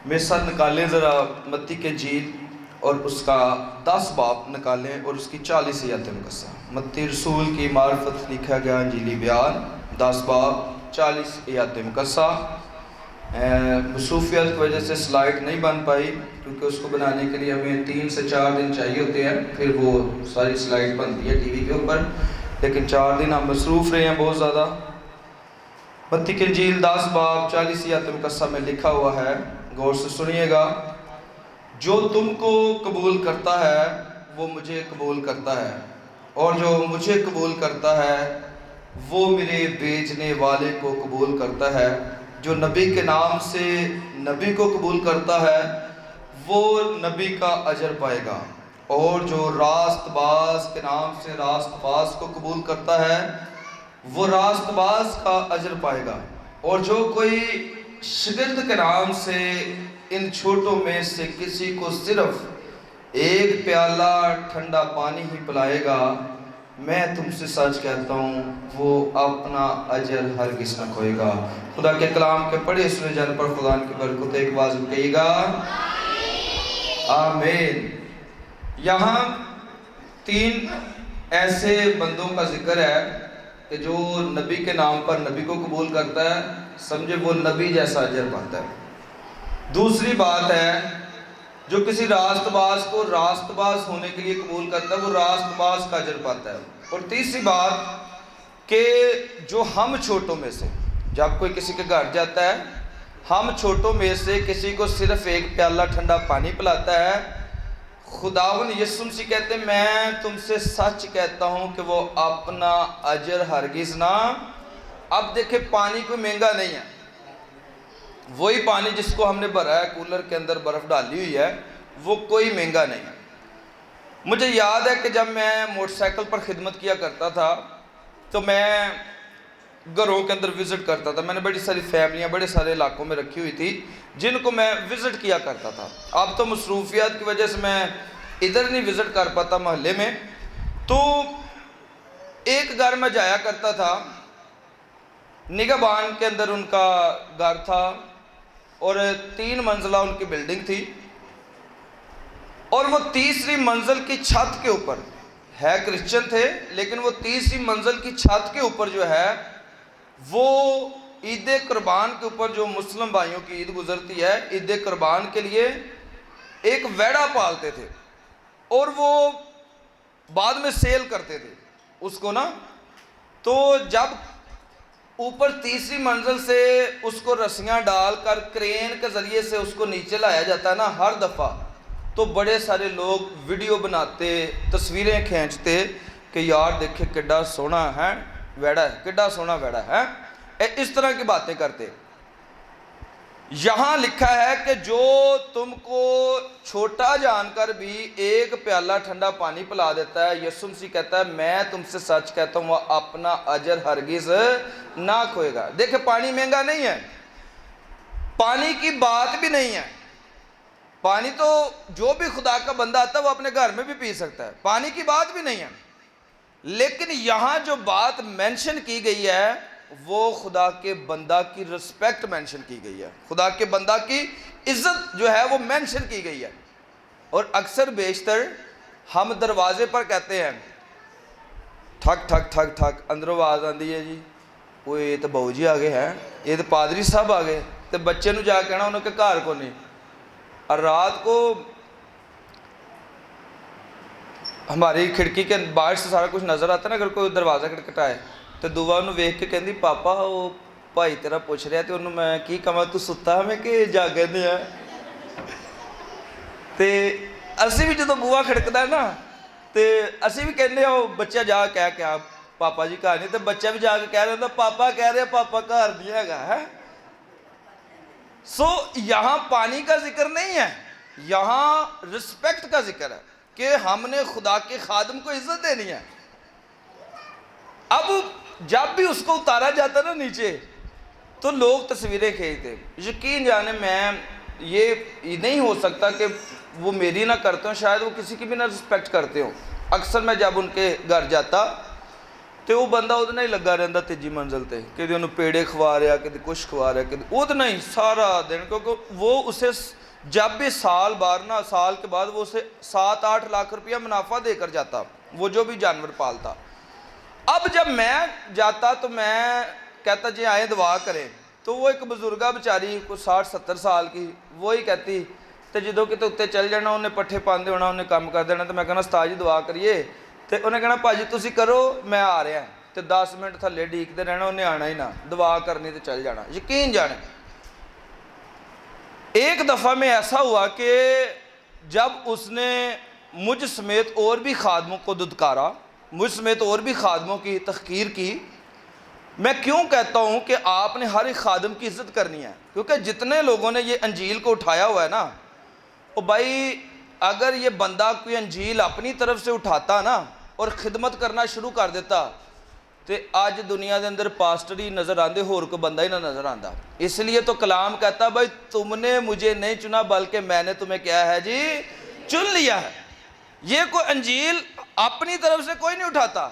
میرے ساتھ نکالیں ذرا متی کے انجیل اور اس کا 10 باب نکالیں اور اس کی 40 آیات مقصہ۔ متی رسول کی معرفت لکھا گیا انجیلی بیان 10 باب 40 آیات مقصہ۔ مصروفیت کی وجہ سے سلائیڈ نہیں بن پائی کیونکہ اس کو بنانے کے لیے ہمیں 3 سے 4 دن چاہیے ہوتے ہیں، پھر وہ ساری سلائیڈ بنتی ہے ٹی وی کے اوپر، لیکن 4 دن ہم مصروف رہے ہیں بہت زیادہ۔ متی کی انجیل 10 باب 40 آیات مقصہ میں لکھا ہوا ہے، غور سے سنیے گا۔ جو تم کو قبول کرتا ہے وہ مجھے قبول کرتا ہے، اور جو مجھے قبول کرتا ہے وہ میرے بھیجنے والے کو قبول کرتا ہے۔ جو نبی کے نام سے نبی کو قبول کرتا ہے وہ نبی کا اجر پائے گا، اور جو راست باز کے نام سے راست باز کو قبول کرتا ہے وہ راست باز کا اجر پائے گا، اور جو کوئی شاگرد کے نام سے ان چھوٹوں میں سے کسی کو صرف ایک پیالہ ٹھنڈا پانی ہی پلائے گا، میں تم سے سچ کہتا ہوں وہ اپنا اجر ہرگز نہ کھوئے گا۔ خدا کے کلام کے پڑھے سنے جانے پر خدا کی برکت ایک آواز میں کہیے گا آمین۔ یہاں 3 ایسے بندوں کا ذکر ہے کہ جو نبی کے نام پر نبی کو قبول کرتا ہے، سمجھے وہ نبی جیسا اجر پاتا ہے۔ دوسری بات ہے جو کسی راست باز کو راست باز ہونے کے لیے قبول کرتا ہے وہ راست باز کا اجر پاتا ہے۔ اور تیسری بات کہ جو ہم چھوٹوں میں سے، جب کوئی کسی کے گھر جاتا ہے، ہم چھوٹوں میں سے کسی کو صرف ایک پیالہ ٹھنڈا پانی پلاتا ہے، خداوند یسوع مسیح کہتے ہیں میں تم سے سچ کہتا ہوں کہ وہ اپنا اجر ہرگز نہ۔ اب دیکھیں پانی کوئی مہنگا نہیں ہے، وہی پانی جس کو ہم نے بھرا ہے کولر کے اندر برف ڈالی ہوئی ہے وہ کوئی مہنگا نہیں ہے۔ مجھے یاد ہے کہ جب میں موٹر سائیکل پر خدمت کیا کرتا تھا تو میں گھروں کے اندر وزٹ کرتا تھا۔ میں نے بڑی ساری فیملیاں بڑے سارے علاقوں میں رکھی ہوئی تھی جن کو میں وزٹ کیا کرتا تھا۔ اب تو مصروفیات کی وجہ سے میں ادھر نہیں وزٹ کر پاتا محلے میں، تو ایک گھر میں جایا کرتا تھا، نگہبان کے اندر ان کا گھر تھا اور 3 منزلہ ان کی بلڈنگ تھی، اور وہ تیسری منزل کی چھت کے اوپر ہے کرسچن تھے، لیکن وہ تیسری منزل کی چھت کے اوپر جو ہے وہ عید قربان کے اوپر جو مسلم بھائیوں کی عید گزرتی ہے، عید قربان کے لیے ایک ویڑا پالتے تھے اور وہ بعد میں سیل کرتے تھے اس کو نا۔ تو جب اوپر تیسری منزل سے اس کو رسیاں ڈال کر کرین کے ذریعے سے اس کو نیچے لایا جاتا ہے نا ہر دفعہ، تو بڑے سارے لوگ ویڈیو بناتے، تصویریں کھینچتے کہ یار دیکھے کڈا سونا ہے ویڑا ہے، کڈا سونا ویڑا ہے، اس طرح کی باتیں کرتے۔ یہاں لکھا ہے کہ جو تم کو چھوٹا جان کر بھی ایک پیالہ ٹھنڈا پانی پلا دیتا ہے، یسوع مسیح کہتا ہے میں تم سے سچ کہتا ہوں وہ اپنا اجر ہرگز نہ کھوئے گا۔ دیکھیں پانی مہنگا نہیں ہے، پانی کی بات بھی نہیں ہے، پانی تو جو بھی خدا کا بندہ آتا ہے وہ اپنے گھر میں بھی پی سکتا ہے، پانی کی بات بھی نہیں ہے، لیکن یہاں جو بات مینشن کی گئی ہے وہ خدا کے بندہ کی رسپیکٹ مینشن کی گئی ہے، خدا کے بندہ کی عزت جو ہے وہ مینشن کی گئی ہے۔ اور اکثر بیشتر ہم دروازے پر کہتے ہیں ٹھک ٹھک ٹھک ٹھک، اندروں آواز آندی ہے جی وہ یہ تو بہو جی آ گئے ہیں، یہ تو پادری صاحب آ گئے، تو بچے نو جا کہنا انہوں کے گھر کو نہیں۔ اور رات کو ہماری کھڑکی کے باہر سے سارا کچھ نظر آتا ہے نا، اگر کوئی دروازہ کھٹکھٹائے تو دعا انہوں ویکھ کے کہندی پاپا وہ بھائی تیرا پوچھ رہا ہے، تو انہوں میں کی کہاں تو ستا ہمیں کہ جاگے نہیں ہے۔ تے اسی بھی جدو بوا کھڑکتا ہے نا تے اسی بھی کہنے ہو بچہ جا کہہ کے آپ پاپا جی گھر نہیں، تو بچہ بھی جا کے کہہ رہا ہے پاپا کہہ رہے پاپا گھر نہیں ہے۔ سو یہاں پانی کا ذکر نہیں ہے، یہاں رسپیکٹ کا ذکر ہے کہ ہم نے خدا کے خادم کو عزت دینی ہے۔ اب جب بھی اس کو اتارا جاتا نا نیچے تو لوگ تصویریں کھینچتے، یقین جانے میں یہ نہیں ہو سکتا کہ وہ میری نہ کرتے ہوں، شاید وہ کسی کی بھی نہ رسپیکٹ کرتے ہوں۔ اکثر میں جب ان کے گھر جاتا ਤੇ ਉਹ ਬੰਦਾ ਉਹਦੇ ਨਾਲ ਹੀ ਲੱਗਾ ਰਹਿੰਦਾ ਤੀਜੀ ਮੰਜ਼ਲ ਤੇ, ਕਦੇ ਉਹਨੂੰ ਪੇੜੇ ਖਵਾ ਰਿਹਾ, ਕਦੇ ਕੁਛ ਖਵਾ ਰਿਹਾ, ਕਦੇ ਉਹਦੇ ਨਾਲ ही सारा दिन, क्योंकि वो उसे जब भी साल के बाद वो उसे 7-8 लाख रुपया मुनाफा देकर जाता, वो जो भी जानवर पालता। अब जब मैं जाता तो मैं कहता जी आए दुआ करें, तो वो एक बजुर्गा बेचारी कोई 60-70 साल की, वो ही कहती तो जो कितने उत्ते चल जाना, उन्हें पट्ठे पाते होना, उन्हें काम कर देना, तो मैं कहना उस्ताद जी दुआ करिए, तो उन्हें कहना भाजी तुसी करो मैं आ रहा, तो 10 मिनट थले ढीकते रहना, उन्हें आना ही ना, दुआ करनी तो चल जाना, यकीन जाने। एक दफ़ा में ऐसा हुआ कि जब उसने मुझ समेत और भी खादमों को दुदकारा, मुझ समेत और भी खादमों की तहकीर की। मैं क्यों कहता हूँ कि आपने हर एक खादम की इज़्ज़त करनी है, क्योंकि जितने लोगों ने ये अंजील को उठाया हुआ है ना, और भाई अगर ये बंदा कोई अंजील अपनी तरफ से उठाता ना और खिदमत करना शुरू कर देता, तो आज दुनिया के अंदर पास्टर ही नज़र आते, होर कोई बंदा ही ना नज़र आता। इसलिए तो कलाम कहता भाई तुमने मुझे नहीं चुना बल्कि मैंने तुम्हें क्या है जी चुन लिया है। ये कोई अंजील अपनी तरफ से कोई नहीं उठाता,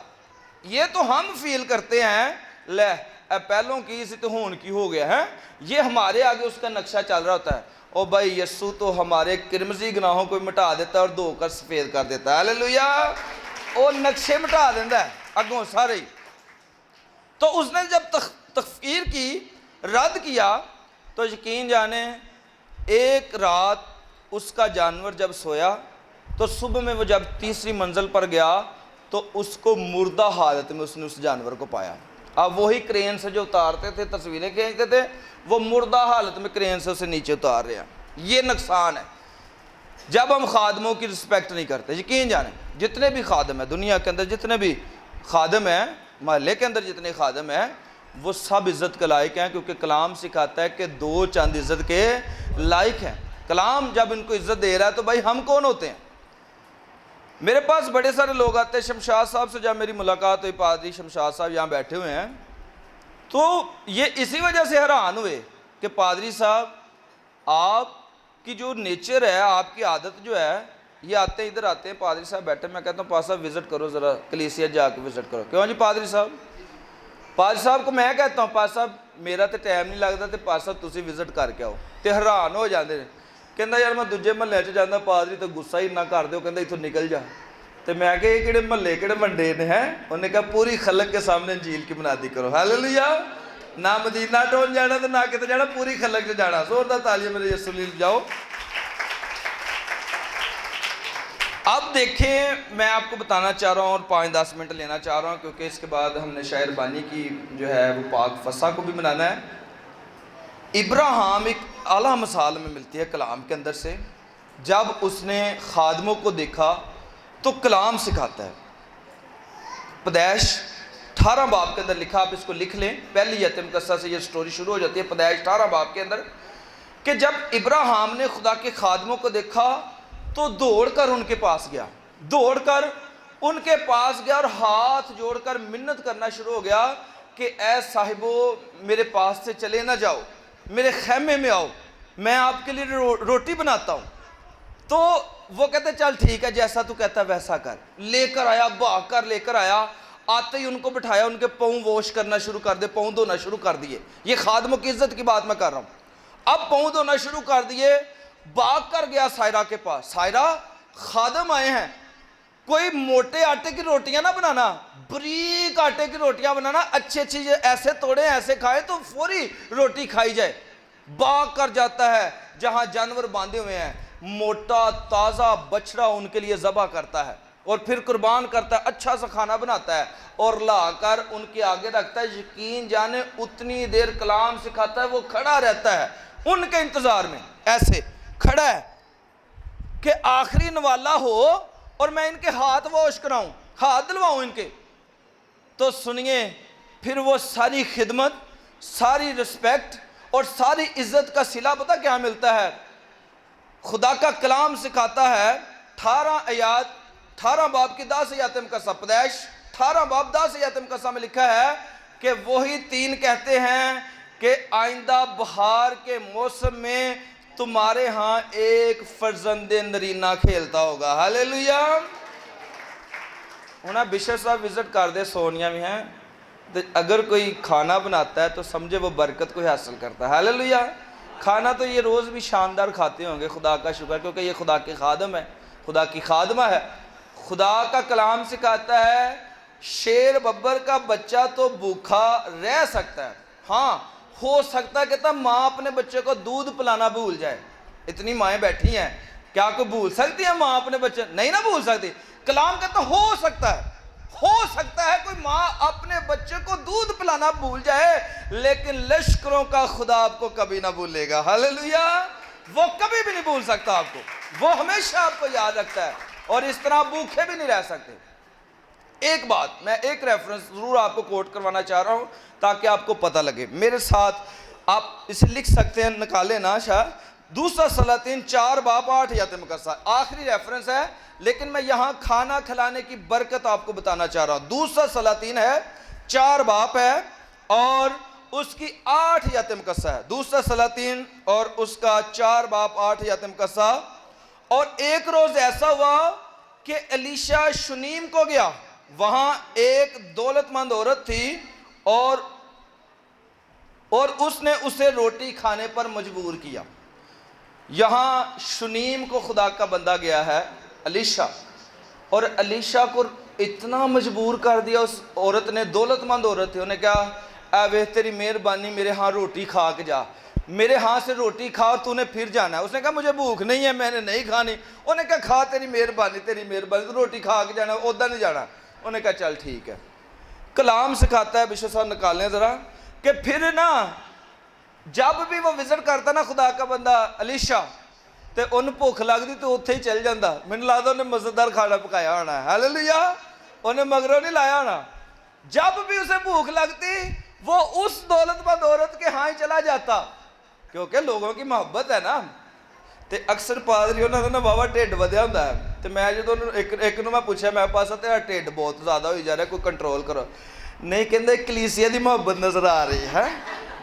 ये तो हम फील करते हैं ले पहलों की इसी तो होन की हो गया है, ये हमारे आगे उसका नक्शा चल रहा होता है। और भाई यस्सु तो हमारे किरमजी गुनाहों को मिटा देता है और धोकर सफ़ेद कर देता है, हालेलुया, और नक्शे मिटा देता है अगों सारे। तो उसने जब तकफीर की, रद्द किया, तो यकीन जाने एक रात उसका जानवर जब सोया तो सुबह में वो जब तीसरी मंजिल पर गया तो उसको मुर्दा हालत में उसने उस जानवर को पाया। अब वही क्रेन से जो उतारते थे, तस्वीरें खींचते थे, वो मुर्दा हालत में क्रेन से उसे नीचे उतार रहे हैं। ये नुकसान है जब हम खादमों की रिस्पेक्ट नहीं करते। यकीन जाने जितने भी खादम हैं दुनिया के अंदर, जितने भी खादम हैं महल्ले के अंदर, जितने खादम हैं वो सब इज़्ज़त के लायक हैं, क्योंकि कलाम सिखाता है कि दो चंद इज़्ज़त के लायक हैं। कलाम जब इनको इज़्ज़त दे रहा है तो भाई हम कौन होते हैं। मेरे पास बड़े सारे लोग आते हैं, शमशाद साहब से जब मेरी मुलाकात हुई, पादरी शमशाद साहब यहाँ बैठे हुए हैं, तो ये इसी वजह से हैरान हुए कि पादरी साहब आपकी जो नेचर है, आपकी आदत जो है, ये आते हैं इधर आते हैं, पादरी साहब बैठे, मैं कहता हूँ पादरी साहब विज़िट करो ज़रा, कलीसिया जाके विज़िट करो। क्यों जी पादरी साहब को मैं कहता हूँ पादरी साहब मेरा तो टाइम नहीं लगता, तो पादरी साहब तुसी विज़िट करके आओ, तो हैरान हो जाते हैं। कहता यार मैं दूजे महल्ले च जाता, पादरी तो गुस्सा ही ना कर दो, कहता इथों निकल जा। तो मैं कहा ये किहड़े महल्ले किहड़े वंडे ने हैं, उन्हें कहा पूरी खलक के सामने अंजील की मुनादी करो, हालेलुया, ना मदीना टोल जाना तो ना किते जाना, पूरी खलक से जाना। जोरदार तालियां मेरे यीशु लिए जाओ। अब देखें, मैं आपको बताना चाह रहा हूँ और 5-10 मिनट लेना चाह रहा हूँ, क्योंकि इसके बाद हमने शायर बानी की जो है वो पाक फसा को भी मनाना है। इब्राहिम एक आला मिसाल में मिलती है कलाम के अंदर से। जब उसने खादमों को देखा तो कलाम सिखाता है। पैदाइश 18 बाब के अंदर लिखा, आप इसको लिख लें, पहली यतीम कस्सा से ये स्टोरी शुरू हो जाती है। पैदाइश 18 बाब के अंदर कि जब इब्राहिम ने खुदा के खादमों को देखा तो दौड़कर उनके पास गया, दौड़कर उनके पास गया और हाथ जोड़कर मिन्नत करना शुरू हो गया कि ऐ साहिबो मेरे पास से चले ना जाओ, मेरे खैमे में आओ, मैं आपके लिए रोटी बनाता हूँ। तो वो कहते चल ठीक है, जैसा तू कहता वैसा कर। लेकर आया, भाग कर लेकर आया, आते ही उनको बिठाया, उनके पाँव वॉश करना शुरू कर दे, पाँव धोना शुरू कर दिए। ये खादमों की इज्जत की बात मैं कर रहा हूँ। अब पाँव धोना शुरू कर दिए, भाग कर गया सायरा के पास। सायरा खादम आए हैं, कोई मोटे आटे की रोटियां ना बनाना, बारीक आटे की रोटियां बनाना, अच्छी अच्छी ऐसे तोड़े ऐसे खाए तो फौरी रोटी खाई जाए। भाग कर जाता है जहां जानवर बांधे हुए हैं, मोटा ताज़ा बछड़ा उनके लिए ज़बह करता है और फिर कुर्बान करता है, अच्छा सा खाना बनाता है और लाकर उनके आगे रखता है। यकीन जाने उतनी देर कलाम सिखाता है, वो खड़ा रहता है उनके इंतज़ार में, ऐसे खड़ा है कि आखिरी नवाला हो और मैं इनके हाथ वॉश कराऊं, हाथ दिलवाऊं इनके। तो सुनिए, फिर वो सारी खिदमत, सारी रिस्पेक्ट और सारी इज्जत का सिला पता क्या मिलता है। खुदा का कलाम सिखाता है 18 बाब की 10 आयत का पैदाइश 18 बाब 10 आयत का में लिखा है कि वही 3 कहते हैं कि आइंदा बहार के मौसम में तुम्हारे यहाँ एक फर्जंदे नरीना खेलता होगा। हालेलुया। हुण बिशप साहब विजिट करते सोनिया भी हैं, तो अगर कोई खाना बनाता है तो समझे वो बरकत कोई हासिल करता है। हालेलुया। खाना तो ये रोज़ भी शानदार खाते होंगे, खुदा का शुक्र, क्योंकि ये खुदा के खादम है, खुदा की खादमा है। खुदा का कलाम सिखाता है शेर बब्बर का बच्चा तो भूखा रह सकता है, हाँ हो सकता है कहता माँ अपने बच्चे को दूध पिलाना भूल जाए। इतनी माएँ बैठी हैं, क्या कोई भूल सकती है माँ अपने बच्चे? नहीं ना भूल सकती। कलाम कहता हो सकता है, हो सकता है कोई माँ अपने बच्चे को दूध पिलाना भूल जाए, लेकिन लश्करों का खुदा आपको कभी ना भूलेगा। हालेलुया। वो कभी भी नहीं भूल सकता आपको, वो हमेशा आपको याद रखता है, और इस तरह भूखे भी नहीं रह सकते। एक बात मैं एक रेफरेंस जरूर आपको कोट करवाना चाह रहा हूं ताकि आपको पता लगे। मेरे साथ आप इसे लिख सकते हैं, निकाले ना शायद, दूसरा सलातीन 4 बाब 8 आयत मुकद्दसा, आखिरी रेफरेंस है, लेकिन मैं यहां खाना खिलाने की बरकत आपको बताना चाह रहा हूं। दूसरा सलातीन है 4 बाब है और उसकी 8 आयत मुकद्दसा है। दूसरा सलातीन और उसका 4 बाब 8 आयत मुकद्दसा। और एक रोज ऐसा हुआ कि एलीशा शुनीम को गया, वहां एक दौलतमंद औरत थी और उसने उसे रोटी खाने पर मजबूर किया। यहां शुनीम को खुदा का बंदा गया है एलीशा, और एलीशा को इतना मजबूर कर दिया उस औरत ने, दौलतमंद औरत थी। उन्हें कहा वे तेरी मेहरबानी मेरे यहाँ रोटी खा के जा, मेरे हाथ से रोटी खा और तूने फिर जाना है। उसने कहा मुझे भूख नहीं है, मैंने नहीं खानी। उन्हें कहा खा, तेरी मेहरबानी तू रोटी खा के जाना, उधर नहीं जाना। उन्हें कहा चल ठीक है। कलाम सिखाता है, बिशप साहब निकालें ज़रा, कि फिर ना जब भी वो विजिट करता ना खुदा का बंदा एलीशा, तो उन्हें भुख लगती तो उत्थे ही चल जाता। मैंने लगता उन्हें मज़ेदार खाना पकाया होना है। हालेलुया। उन्हें मगरों नहीं लाया होना। जब भी उसे भूख लगती वो उस दौलतमंद औरत के यहाँ ही चला जाता, क्योंकि लोगों की मोहब्बत है ना। तो अक्सर पादरी उन्होंने ना बाबा ढिड वधिया होंदा है, तो मैं जो एक मैं पूछा, मैं पास तेरा ढिड बहुत ज़्यादा हो जा रहा, कोई कंट्रोल करो। नहीं कहते कलीसिया की मोहब्बत नज़र आ रही है।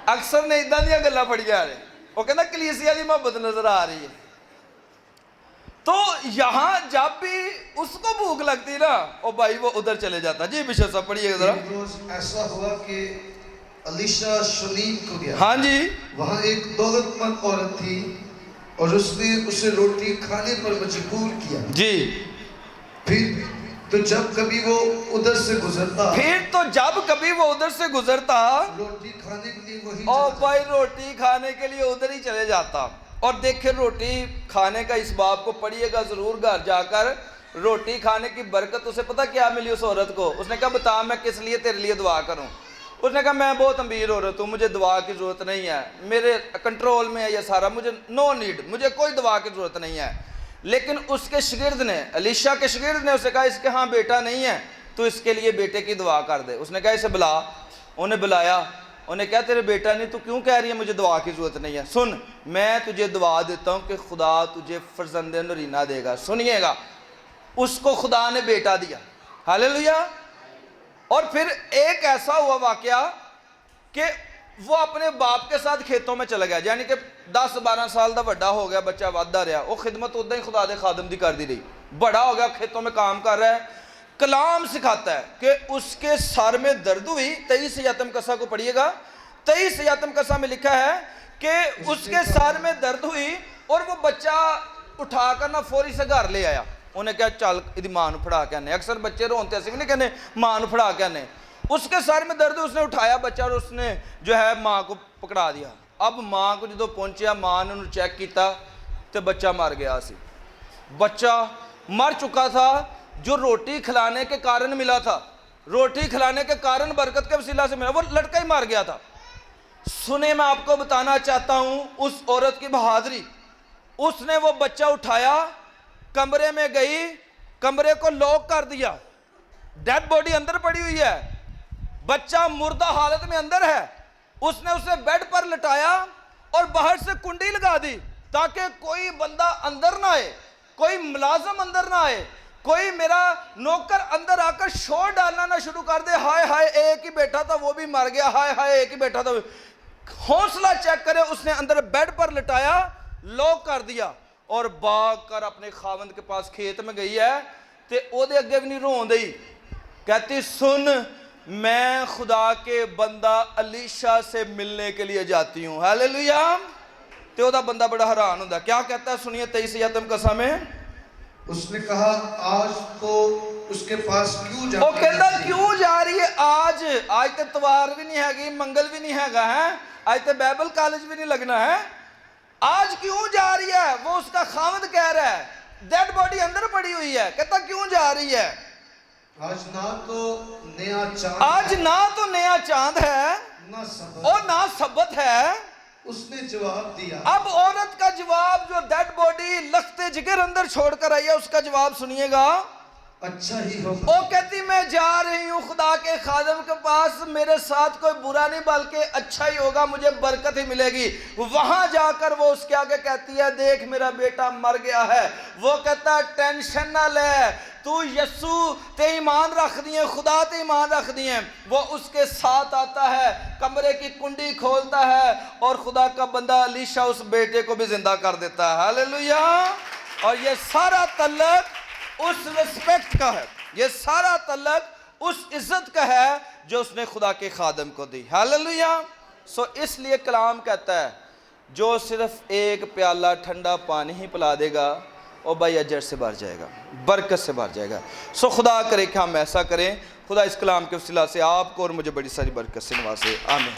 अक्सर ने इदां दी गल्लां फड़िया ने, वो कहता कलीसिया की मोहब्बत नज़र आ रही है। तो यहाँ जब भी उसको भूख लगती ना, ओ भाई वो उधर चले जाता। जी बिशप साहब पढ़िए जरा। ऐसा हुआ कि एलीशा शुनीम को गया, हाँ जी, वहाँ एक दौलतमंद औरत थी और उसने उसे रोटी खाने पर मजबूर किया। जी। फिर तो जब कभी वो उधर से गुजरता, रोटी खाने के लिए वही और भाई रोटी खाने के लिए उधर ही चले जाता। और देखिए रोटी खाने का इस बाप को पढ़िएगा जरूर घर जाकर। रोटी खाने की बरकत उसे पता क्या मिली उस औरत को? उसने कहा बता मैं किस लिए तेरे लिए दुआ करूं। उसने कहा मैं बहुत अमीर औरत हूँ, मुझे दुआ की ज़रूरत नहीं है, मेरे कंट्रोल में है ये सारा, मुझे नो नीड, मुझे कोई दुआ की ज़रूरत नहीं है। लेकिन उसके शागिर्द ने, एलीशा के शागिर्द ने उसे कहा इसके हाँ बेटा नहीं है, तो इसके लिए बेटे की दुआ कर दे। उसने कहा इसे बुला। उन्हें बुलाया। उन्हें कहा तेरे बेटा नहीं, तू क्यों कह रही है मुझे दुआ की ज़रूरत नहीं है? सुन, मैं तुझे दुआ देता हूँ कि खुदा तुझे फर्जंद नरीना देगा। सुनिएगा, उसको खुदा ने बेटा दिया। हालेलुया। और फिर एक ऐसा हुआ वाकया कि वो अपने बाप के साथ खेतों में चला गया, यानी कि 10-12 साल का बड़ा हो गया, बच्चा वादा रहा, वो खिदमत उदा ही खुदा दे खादम दी कर दी रही, बड़ा हो गया, खेतों में काम कर रहा है। कलाम सिखाता है कि उसके सर में दर्द हुई। 23 आयत मुकद्दसा को पढ़िएगा। 23 आयत मुकद्दसा में लिखा है कि उसके सर में दर्द हुई और वो बच्चा उठाकर ना फौरी से घर ले आया। उन्हें क्या चल इदी मां फड़ा के आने, अक्सर बच्चे रोते ऐसे भी नहीं कहने मां फड़ा के आने। उसके सर में दर्द, उसने उठाया बच्चा और उसने जो है मां को पकड़ा दिया। अब मां को जो पहुंचा, मां ने उन्हें चेक किया तो बच्चा मर गया सी। बच्चा मर चुका था, जो रोटी खिलाने के कारण मिला था, रोटी खिलाने के कारण बरकत के वसीला से मिला, वो लड़का ही मर गया था। सुने, मैं आपको बताना चाहता हूं उस औरत की बहादुरी। उसने वो बच्चा उठाया, कमरे में गई, कमरे को लॉक कर दिया, डेड बॉडी अंदर पड़ी हुई है, बच्चा मुर्दा हालत में अंदर है। उसने उसे बेड पर लटाया और बाहर से कुंडी लगा दी ताकि कोई बंदा अंदर ना आए, कोई मुलाजिम अंदर ना आए, कोई मेरा नौकर अंदर आकर शोर डालना ना शुरू कर दे, हाय हाय एक ही बेटा था वो भी मर गया, हाय हाय एक ही बेटा था। हौसला चेक करे, उसने अंदर बेड पर लटाया, लॉक कर दिया और भाग कर अपने खावंद के पास खेत में गई है, ते ओदे अगे भी नहीं रोन दई। कहती सुन मैं खुदा के बंदा अलीशा से मिलने के लिए जाती हूँ। हालेलुया। तो ओदा बंदा बड़ा हैरान होता, क्या कहता है सुनिए 23 यतम कसा में। उसने कहा आज तो उसके पास क्यों जा वो कहता क्यों जा रही है आज? आज तो तवार भी नहीं हैगी, मंगल भी नहीं हैगा है, आज तो बाइबल कॉलेज भी नहीं लगना है, आज क्यों जा रही है? वो उसका खामद कह रहा है, डेड बॉडी अंदर पड़ी हुई है, कहता क्यों जा रही है? आज ना तो नया चांद, आज ना तो नया चांद है ना सबत, और ना सबत है। उसने जवाब दिया। अब औरत का जवाब, जो डेड बॉडी लखते जिगर अंदर छोड़कर आई है, उसका जवाब सुनिएगा। अच्छा ही होगा। वो कहती मैं जा रही हूँ खुदा के खादम के पास, मेरे साथ कोई बुरा नहीं बल्कि अच्छा ही होगा, मुझे बरकत ही मिलेगी। वहां जाकर वो उसके आगे कहती है देख मेरा बेटा मर गया है। वो कहता है टेंशन ना ले, तू यस्सु ते ईमान रख दिए, खुदा ते ईमान रख दिए। वो उसके साथ आता है, कमरे की कुंडी खोलता है और खुदा का बंदा अलीशा उस बेटे को भी जिंदा कर देता है। हालेलुया। और ये सारा तल्लक उस रिस्पेक्ट का है, ये सारा तल्लक उस इज्जत का है जो उसने खुदा के खादम को दी। हालेलुया। सो इसलिए कलाम कहता है जो सिर्फ एक प्याला ठंडा पानी ही पिला देगा और भाई अजर से भर जाएगा, बरकत से भर जाएगा। सो खुदा करे कि हम ऐसा करें। खुदा इस कलाम के वसीला से आपको और मुझे बड़ी सारी बरकत से नवाजे। आमीन।